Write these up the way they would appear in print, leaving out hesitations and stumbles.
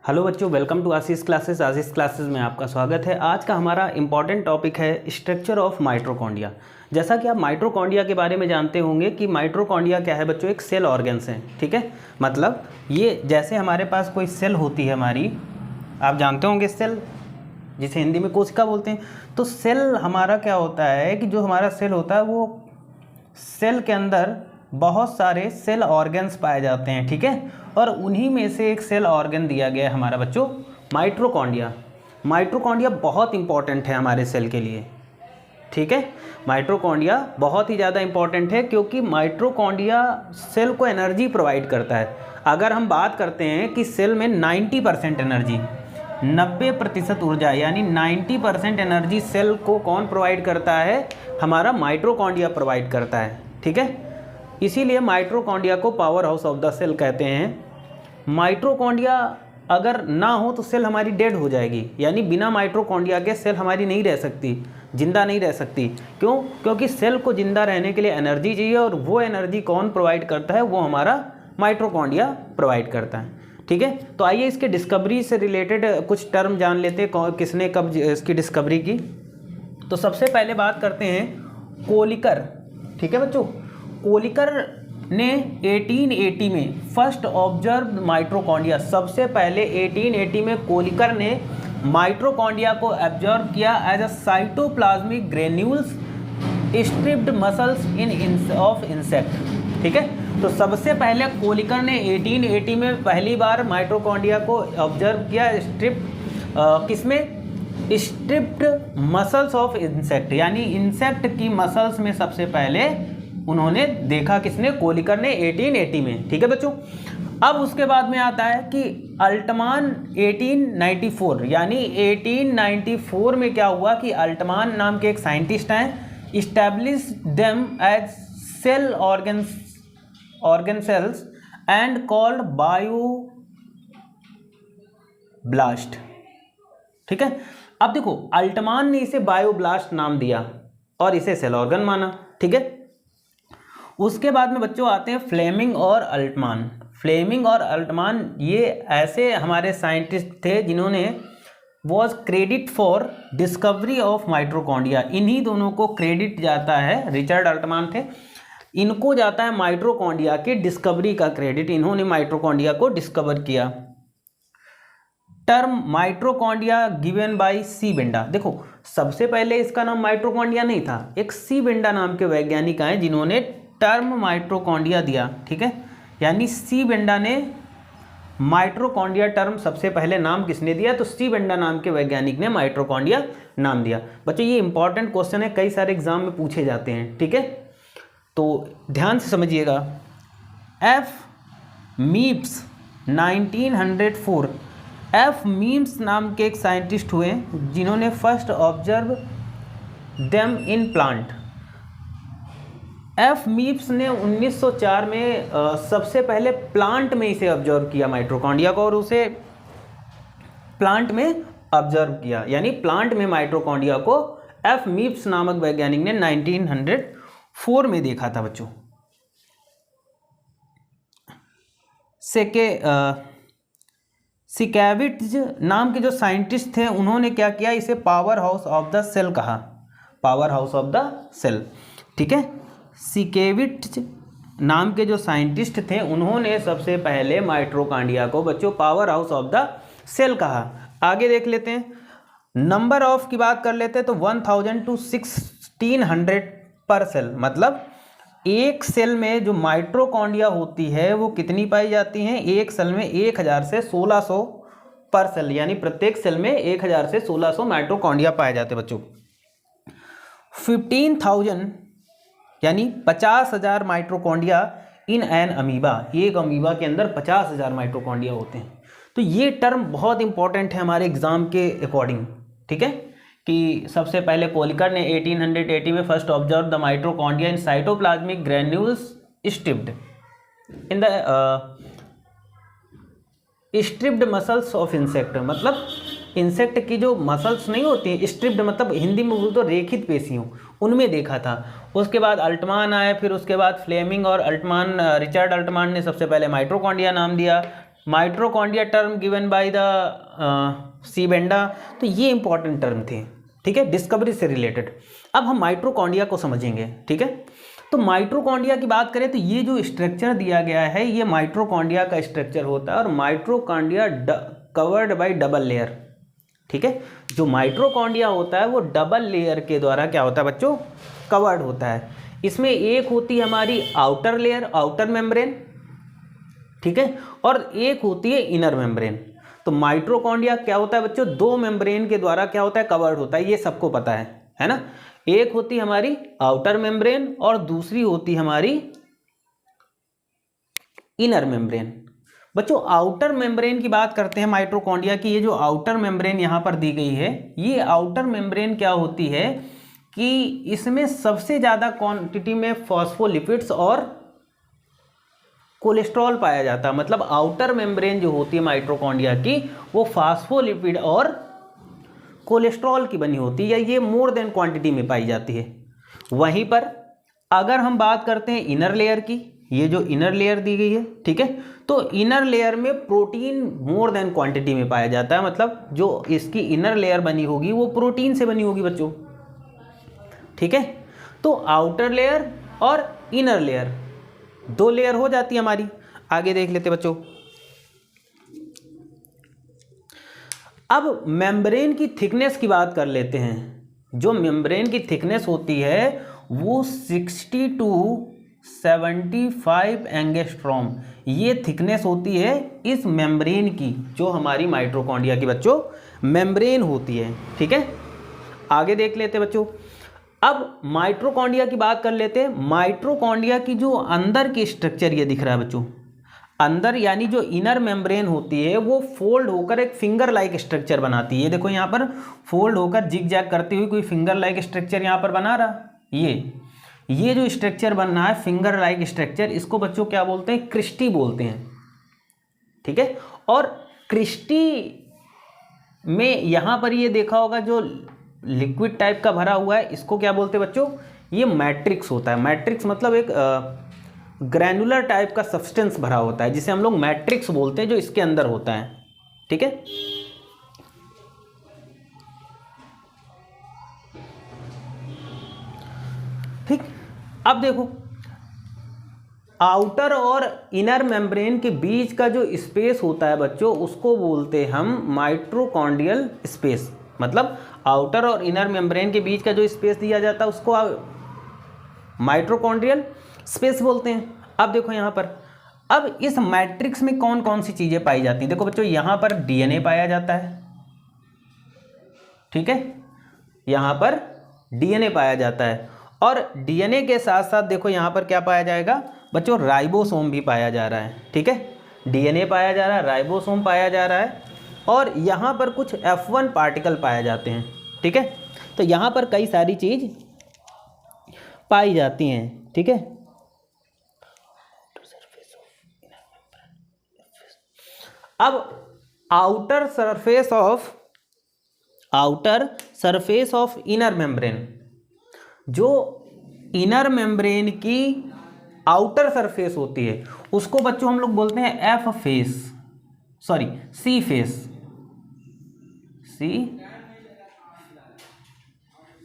Hello बच्चों, welcome to Ashish classes. Ashish classes में आपका स्वागत है। आज का हमारा इम्पॉर्टेंट टॉपिक है स्ट्रक्चर ऑफ माइटोकॉन्ड्रिया। जैसा कि आप माइटोकॉन्ड्रिया के बारे में जानते होंगे कि माइटोकॉन्ड्रिया क्या है बच्चों, एक सेल ऑर्गन्स है। ठीक है, मतलब ये जैसे हमारे पास कोई सेल होती है हमारी, आप जानते होंगे सेल जिसे हिंदी में कोशिका बोलते हैं। तो सेल हमारा क्या होता है कि जो हमारा सेल होता है वो सेल के अंदर बहुत सारे सेल ऑर्गन्स पाए जाते हैं। ठीक है, और उन्हीं में से एक सेल ऑर्गन दिया गया है हमारा बच्चों माइटोकॉन्ड्रिया। माइटोकॉन्ड्रिया बहुत इंपॉर्टेंट है हमारे सेल के लिए। ठीक है, माइटोकॉन्ड्रिया बहुत ही ज़्यादा इंपॉर्टेंट है क्योंकि माइटोकॉन्ड्रिया सेल को एनर्जी प्रोवाइड करता है। अगर हम बात करते हैं कि सेल में 90% एनर्जी, 90% ऊर्जा यानी 90% एनर्जी सेल को कौन प्रोवाइड करता है? हमारा माइटोकॉन्ड्रिया प्रोवाइड करता है। ठीक है, इसीलिए माइटोकॉन्ड्रिया को power house of the cell कहते हैं। माइटोकॉन्ड्रिया अगर ना हो तो सेल हमारी डेड हो जाएगी, यानी बिना माइटोकॉन्ड्रिया के सेल हमारी नहीं रह सकती, जिंदा नहीं रह सकती। क्यों? क्योंकि सेल को जिंदा रहने के लिए एनर्जी चाहिए और वो एनर्जी कौन प्रोवाइड करता है? वो हमारा माइटोकॉन्ड्रिया प्रोवाइड करता है। ठीक है, तो आइए इसके डिस्कवरी से रिलेटेड कुछ टर्म जान लेते हैं, किसने कब इसकी डिस्कवरी की। तो सबसे पहले बात करते हैं कोलिकर। ठीक है बच्चों, कोलिकर ने 1880 में फर्स्ट ऑब्जर्व माइटोकॉन्ड्रिया। सबसे पहले 1880 में कोलिकर ने माइटोकॉन्ड्रिया को ऑब्जर्व किया as a cytoplasmic granules striped muscles in of insect. ठीक है, तो सबसे पहले कोलिकर ने 1880 में पहली बार माइटोकॉन्ड्रिया को ऑब्जर्व किया स्ट्रिप्ड किसमें? स्ट्रिप्ड मसल्स ऑफ इंसेक्ट, यानी इंसेक्ट की मसल्स में सबसे पहले उन्होंने देखा। किसने? कोलिकर ने 1880 में। ठीक है बच्चों, अब उसके बाद में आता है कि अल्टमान 1894, यानी 1894 में क्या हुआ कि अल्टमान नाम के एक साइंटिस्ट हैं, establish them as cell organ cells and called bioblast. ठीक है, अब देखो अल्टमान ने इसे बायोब्लास्ट नाम दिया और इसे सेल ऑर्गन माना। ठीक है, उसके बाद में बच्चों आते हैं फ्लेमिंग और अल्टमान। फ्लेमिंग और अल्टमान ये ऐसे हमारे साइंटिस्ट थे जिन्होंने was credit for discovery of mitochondria. इन्हीं दोनों को क्रेडिट जाता है, रिचर्ड अल्टमान थे, इनको जाता है माइटोकॉन्ड्रिया की डिस्कवरी का क्रेडिट। इन्होंने माइटोकॉन्ड्रिया को डिस्कवर किया। Term mitochondria given by C Benda. देखो सबसे पहले इसका नाम माइटोकॉन्ड्रिया नहीं था, एक सी बेंडा नाम के वैज्ञानिक आए जिन्होंने टर्म माइटोकॉन्ड्रिया दिया। ठीक है, यानी सी बेंडा ने माइटोकॉन्ड्रिया टर्म सबसे पहले नाम किसने दिया? तो सी बेंडा नाम के वैज्ञानिक ने माइटोकॉन्ड्रिया नाम दिया। बच्चों ये इंपॉर्टेंट क्वेश्चन है, कई सारे एग्जाम में पूछे जाते हैं। ठीक है, तो ध्यान से समझिएगा। एफ मीप्स 1904, एफ मीम्स नाम के एक साइंटिस्ट हुए जिन्होंने first observe them in plant. F Meves ने 1904 में सबसे पहले प्लांट में इसे ऑब्जर्व किया माइटोकॉन्ड्रिया को, और उसे प्लांट में ऑब्जर्व किया, यानी प्लांट में माइटोकॉन्ड्रिया को एफ मीप्स नामक वैज्ञानिक ने 1904 में देखा था बच्चों। सिकेविट्ज नाम के जो साइंटिस्ट थे उन्होंने क्या किया? इसे power house of the cell कहा, power house of the cell. ठीक है, सिकेविट्ज नाम के जो साइंटिस्ट थे उन्होंने सबसे पहले माइटोकॉन्ड्रिया को बच्चों power house of the cell कहा। आगे देख लेते हैं, नंबर ऑफ की बात कर लेते हैं तो 1000 to 1600 पर सेल, मतलब एक सेल में जो माइटोकॉन्ड्रिया होती है वो कितनी पाई जाती हैं? एक सेल में 1000 से 1600 पर सेल, यानी प्रत्येक सेल में 1000 से 1600 माइटोकॉन्ड्रिया पाए जाते हैं बच्चों। 15,000 यानी 50,000 माइटोकॉन्ड्रिया इन एन अमीबा, एक अमीबा के अंदर 50,000 माइटोकॉन्ड्रिया होते हैं। तो ये टर्म बहुत इंपॉर्टेंट है हमारे एग्जाम के अकॉर्डिंग। ठीक है, कि सबसे पहले कोलिकर ने 1880 में first observe the mitochondria in cytoplasmic granules striped in the striped muscles of insect, मतलब इंसेक्ट की जो मसल्स नहीं होती हैं, स्ट्रिप्ड मतलब हिंदी में बोलते तो रेखित पेशियों, उनमें देखा था। उसके बाद अल्टमान आए, फिर उसके बाद फ्लेमिंग और अल्टमान, रिचर्ड अल्टमान ने सबसे पहले माइटोकॉन्ड्रिया नाम दिया। Mitochondria term given by the C Benda. तो ये इंपॉर्टेंट टर्म थे, ठीक है, डिस्कवरी से रिलेटेड। अब हम माइट्रोकॉन्ड्रिया को समझेंगे, ठीक है। तो माइट्रोकॉन्ड्रिया की बात करें तो ये जो स्ट्रक्चर दिया गया है ये माइट्रोकॉन्ड्रिया का स्ट्रक्चर होता है, और mitochondria covered by double layer, ठीक है। जो माइट्रोकॉन्ड्रिया होता है वो डबल लेयर के द्वारा क्या होता है बच्चों, कवर्ड होता है। इसमें एक होती है हमारी आउटर लेयर, आउटर मेम्ब्रेन, ठीक है, और एक होती है इनर मेम्ब्रेन। तो माइट्रोकॉन्ड्रिया क्या होता है बच्चों, दो मेम्ब्रेन के द्वारा क्या होता है, कवर्ड होता है, ये सबको पता है ना। एक होती है हमारी आउटर मेम्ब्रेन और दूसरी होती है हमारी इनर मेम्ब्रेन। बच्चों आउटर मेम्ब्रेन की बात करते हैं माइट्रोकॉन्ड्रिया की। ये जो आउटर मेम्ब्रेन यहाँ पर दी गई है, ये आउटर मेम्ब्रेन क्या होती है कि इसमें सबसे ज़्यादा क्वांटिटी में फॉस्फोलिपिड्स और कोलेस्ट्रॉल पाया जाता है। मतलब आउटर मेम्ब्रेन जो होती है माइट्रोकॉन्ड्रिया की वो फास्फोलिपिड और कोलेस्ट्रॉल की बनी होती है, या ये मोर देन क्वांटिटी में पाई जाती है। वहीं पर अगर हम बात करते हैं इनर लेयर की, ये जो इनर लेयर दी गई है, ठीक है, तो इनर लेयर में प्रोटीन मोर देन क्वांटिटी में पाया जाता है। मतलब जो इसकी इनर लेयर बनी होगी वो प्रोटीन से बनी होगी बच्चों, ठीक है। तो आउटर लेयर और इनर लेयर दो लेयर हो जाती है हमारी। आगे देख लेते बच्चों। अब मेम्ब्रेन की थिकनेस की बात कर लेते हैं। जो मेम्ब्रेन की थिकनेस होती है वो 60 to 75 एंगस्ट्रॉम, ये थिकनेस होती है इस मेम्ब्रेन की, जो हमारी माइट्रोकॉन्ड्रिया की बच्चों मेम्ब्रेन होती है, ठीक है। आगे देख लेते बच्चों। अब माइट्रोकॉन्ड्रिया की बात कर लेते हैं। माइट्रोकॉन्ड्रिया की जो अंदर की स्ट्रक्चर ये दिख रहा है बच्चों, अंदर यानी जो इनर मेम्ब्रेन होती है वो फोल्ड होकर एक फिंगर लाइक स्ट्रक्चर बनाती है। ये देखो यहाँ पर फोल्ड होकर जिग जैग करती हुई कोई फिंगर लाइक स्ट्रक्चर यहाँ पर बना रहा। ये जो स्ट्रक्चर बन रहा है फिंगर लाइक स्ट्रक्चर, इसको बच्चों क्या बोलते हैं, क्रिस्टी बोलते हैं, ठीक है। और क्रिस्टी में यहाँ पर ये देखा होगा जो लिक्विड टाइप का भरा हुआ है, इसको क्या बोलते हैं बच्चों, ये मैट्रिक्स होता है। मैट्रिक्स मतलब एक ग्रैनुलर टाइप का सब्सटेंस भरा होता है, जिसे हम लोग मैट्रिक्स बोलते हैं, जो इसके अंदर होता है, ठीक है। ठीक, अब देखो आउटर और इनर मेम्ब्रेन के बीच का जो स्पेस होता है बच्चों, उसको बोलते हैं हम माइट्रोकॉन्ड्रियल स्पेस। मतलब आउटर और इनर मेम्ब्रेन के बीच का जो स्पेस दिया जाता है उसको माइट्रोकॉन्ड्रियल स्पेस बोलते हैं। अब देखो यहाँ पर, अब इस मैट्रिक्स में कौन कौन सी चीज़ें पाई जाती हैं। देखो बच्चों यहाँ पर डीएनए पाया जाता है, ठीक है, यहाँ पर डीएनए पाया जाता है, और डीएनए के साथ साथ देखो यहाँ पर क्या पाया जाएगा बच्चों, राइबोसोम भी पाया जा रहा है, ठीक है। डीएनए पाया जा रहा है, राइबोसोम पाया जा रहा है, और यहाँ पर कुछ F1 पार्टिकल पाए जाते हैं, ठीक है। तो यहाँ पर कई सारी चीज़ पाई जाती हैं, ठीक है। अब outer surface of inner membrane, जो इनर मेम्ब्रेन की आउटर सरफेस होती है उसको बच्चों हम लोग बोलते हैं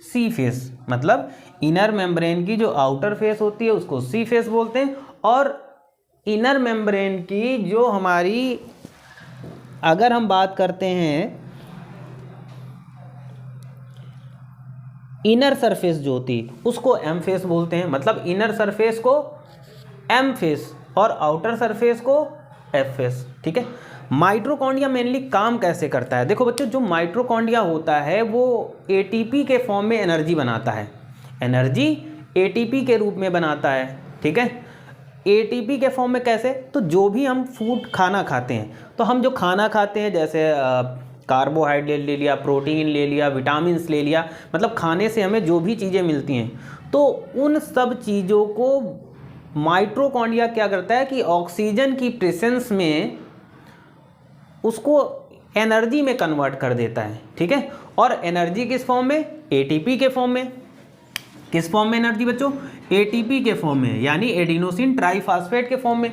सी फेस। मतलब इनर मेम्ब्रेन की जो आउटर फेस होती है उसको सी फेस बोलते हैं, और इनर मेम्ब्रेन की जो हमारी, अगर हम बात करते हैं इनर सरफेस जो होती है उसको एम फेस बोलते हैं। मतलब इनर सरफेस को एम फेस और आउटर सरफेस को एफ फेस, ठीक है। माइट्रोकॉन्ड्रिया मेनली काम कैसे करता है, देखो बच्चों, जो माइट्रोकॉन्ड्रिया होता है वो एटीपी के फॉर्म में एनर्जी बनाता है, एनर्जी एटीपी के रूप में बनाता है, ठीक है। एटीपी के फॉर्म में कैसे, तो जो भी हम फूड खाना खाते हैं, तो हम जो खाना खाते हैं जैसे कार्बोहाइड्रेट ले लिया, प्रोटीन ले लिया, विटामिन्स ले लिया, मतलब खाने से हमें जो भी चीज़ें मिलती हैं, तो उन सब चीज़ों को माइट्रोकॉन्ड्रिया क्या करता है कि ऑक्सीजन की प्रेजेंस में उसको एनर्जी में कन्वर्ट कर देता है, ठीक है। और एनर्जी किस फॉर्म में, एटीपी के फॉर्म में। किस फॉर्म में एनर्जी बच्चों, एटीपी के फॉर्म में, यानी एडिनोसिन ट्राइफॉस्फेट के फॉर्म में।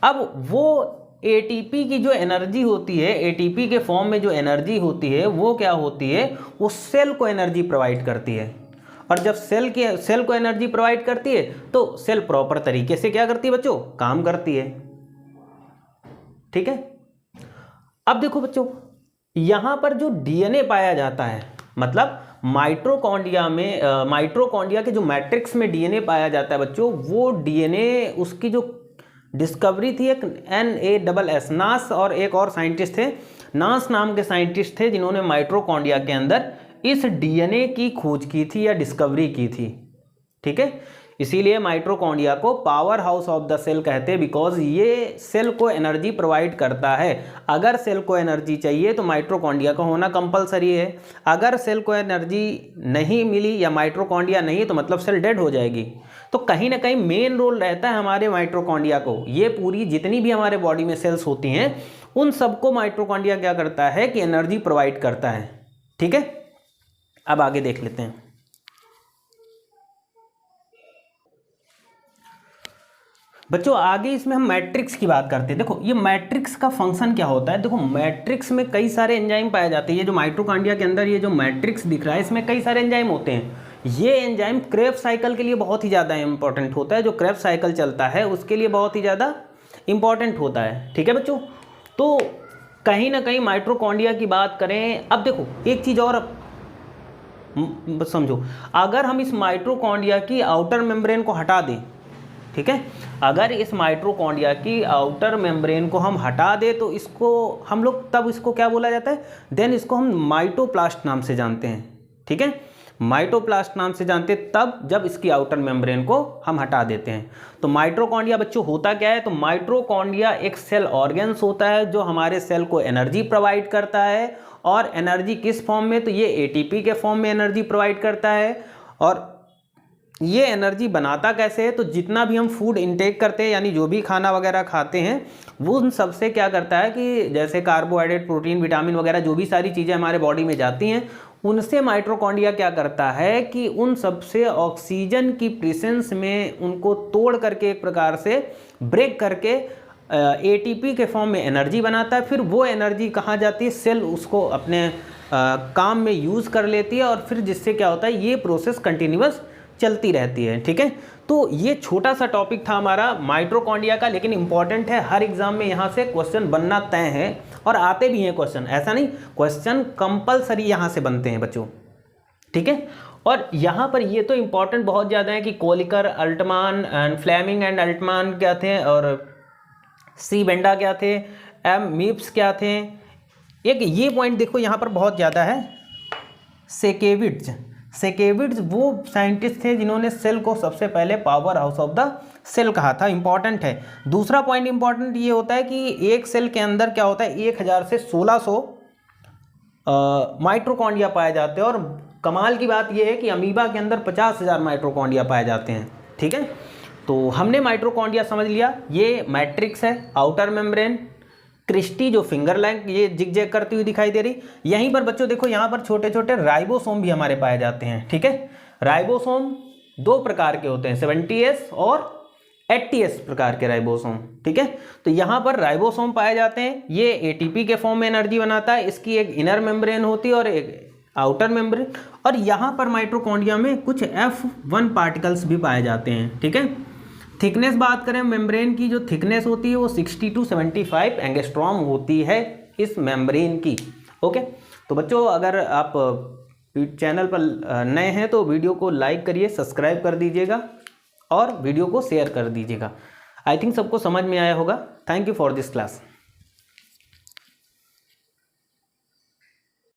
अब वो एटीपी की जो एनर्जी होती है, एटीपी के फॉर्म में जो एनर्जी होती है वो क्या होती है, वो सेल को एनर्जी प्रोवाइड करती है। और जब सेल को एनर्जी प्रोवाइड करती है तो सेल प्रॉपर तरीके से क्या करती है बच्चों, काम करती है। ठीक है, अब देखो बच्चों, यहां पर जो डीएनए पाया जाता है, मतलब माइटोकॉन्ड्रिया में माइटोकॉन्ड्रिया के जो मैट्रिक्स में डीएनए पाया जाता है बच्चों, वो डीएनए उसकी जो डिस्कवरी थी एक NASS नास और एक और साइंटिस्ट थे, नास नाम के साइंटिस्ट थे जिन्होंने माइटोकॉन्ड्रिया के अंदर इस डीएनए की खोज की थी या डिस्कवरी की थी। ठीक है, इसीलिए माइटोकॉन्ड्रिया को power house of the cell कहते हैं, बिकॉज ये सेल को एनर्जी प्रोवाइड करता है। अगर सेल को एनर्जी चाहिए तो माइटोकॉन्ड्रिया का होना कंपलसरी है। अगर सेल को एनर्जी नहीं मिली या माइटोकॉन्ड्रिया नहीं तो मतलब सेल डेड हो जाएगी। तो कहीं ना कहीं मेन रोल रहता है हमारे माइटोकॉन्ड्रिया को। ये पूरी जितनी भी हमारे बॉडी में सेल्स होती हैं उन सबको माइटोकॉन्ड्रिया क्या करता है कि एनर्जी प्रोवाइड करता है। ठीक है, अब आगे देख लेते हैं। बच्चों आगे इसमें हम मैट्रिक्स की बात करते हैं। देखो ये मैट्रिक्स का फंक्शन क्या होता है। देखो मैट्रिक्स में कई सारे एंजाइम पाए जाते हैं। ये जो माइटोकॉन्ड्रिया के अंदर ये जो मैट्रिक्स दिख रहा है इसमें कई सारे एंजाइम होते हैं। ये एंजाइम क्रेब्स साइकिल के लिए बहुत ही ज़्यादा इंपॉर्टेंट होता है। जो क्रेब्स साइकिल चलता है उसके लिए बहुत ही ज़्यादा इंपॉर्टेंट होता है। ठीक है बच्चों, तो कहीं ना कहीं माइटोकॉन्ड्रिया की बात करें। अब देखो एक चीज़ और समझो, अगर हम इस माइटोकॉन्ड्रिया की आउटर मेम्ब्रेन को हटा दें, ठीक है, अगर इस माइटोकॉन्ड्रिया की आउटर मेम्ब्रेन को हम हटा दें तो इसको हम लोग तब इसको क्या बोला जाता है, देन इसको हम माइटोप्लास्ट नाम से जानते हैं। ठीक है, माइटोप्लास्ट नाम से जानते हैं तब जब इसकी आउटर मेम्ब्रेन को हम हटा देते हैं। तो माइटोकॉन्ड्रिया बच्चों होता क्या है, तो माइटोकॉन्ड्रिया एक सेल ऑर्गन्स होता है जो हमारे सेल को एनर्जी प्रोवाइड करता है। और एनर्जी किस फॉर्म में, तो ये एटीपी के फॉर्म में एनर्जी प्रोवाइड करता है। और ये एनर्जी बनाता कैसे है, तो जितना भी हम फूड इंटेक करते हैं यानी जो भी खाना वगैरह खाते हैं वो उन सबसे क्या करता है कि जैसे कार्बोहाइड्रेट, प्रोटीन, विटामिन वगैरह जो भी सारी चीज़ें हमारे बॉडी में जाती हैं उनसे माइटोकॉन्ड्रिया क्या करता है कि उन सबसे ऑक्सीजन की प्रेजेंस में उनको तोड़ करके एक प्रकार से ब्रेक करके एटीपी के फॉर्म में एनर्जी बनाता है। फिर वो एनर्जी कहाँ जाती है, सेल उसको अपने काम में यूज़ कर लेती है और फिर जिससे क्या होता है ये प्रोसेस कंटिन्यूअस चलती रहती है। ठीक है, तो ये छोटा सा टॉपिक था हमारा माइटोकॉन्ड्रिया का, लेकिन इंपॉर्टेंट है। हर एग्जाम में यहाँ से क्वेश्चन बनना तय है और आते भी हैं क्वेश्चन, ऐसा नहीं, क्वेश्चन कंपलसरी यहाँ से बनते हैं बच्चों। ठीक है, और यहाँ पर ये तो इंपॉर्टेंट बहुत ज़्यादा है कि Kolliker, Altmann and Fleming and Altmann क्या थे और सी बेंडा क्या थे, एम मीप्स क्या थे। एक ये पॉइंट देखो यहाँ पर बहुत ज़्यादा है, सेकेविट्ज वो साइंटिस्ट थे जिन्होंने सेल को सबसे पहले power house of the cell कहा था। इंपॉर्टेंट है। दूसरा पॉइंट इंपॉर्टेंट ये होता है कि एक सेल के अंदर क्या होता है 1000 से 1600 माइटोकॉन्ड्रिया पाए जाते हैं। और कमाल की बात यह है कि अमीबा के अंदर 50,000 माइटोकॉन्ड्रिया पाए जाते हैं। ठीक है, तो हमने माइटोकॉन्ड्रिया समझ लिया, ये मैट्रिक्स है, आउटर मेम्ब्रेन, क्रिस्टी जो फिंगर लैंग ये जिग-जैग करती हुई दिखाई दे रही। यहीं पर बच्चों देखो यहाँ पर छोटे छोटे राइबोसोम भी हमारे पाए जाते हैं। ठीक है, राइबोसोम दो प्रकार के होते हैं, 70S और 80S प्रकार के राइबोसोम। ठीक है, तो यहाँ पर राइबोसोम पाए जाते हैं। ये एटीपी के फॉर्म में एनर्जी बनाता है। इसकी एक इनर मेम्ब्रेन होती है और एक आउटर मेम्ब्रेन। और यहाँ पर माइटोकॉन्ड्रिया में कुछ F1 पार्टिकल्स भी पाए जाते हैं। ठीक है, थिकनेस बात करें मेम्ब्रेन की, जो थिकनेस होती है वो 60 to 75 एंगस्ट्रॉम होती है इस मेम्ब्रेन की। ओके, तो बच्चों अगर आप चैनल पर नए हैं तो वीडियो को लाइक करिए, सब्सक्राइब कर दीजिएगा और वीडियो को शेयर कर दीजिएगा। आई थिंक सबको समझ में आया होगा। Thank you for this class.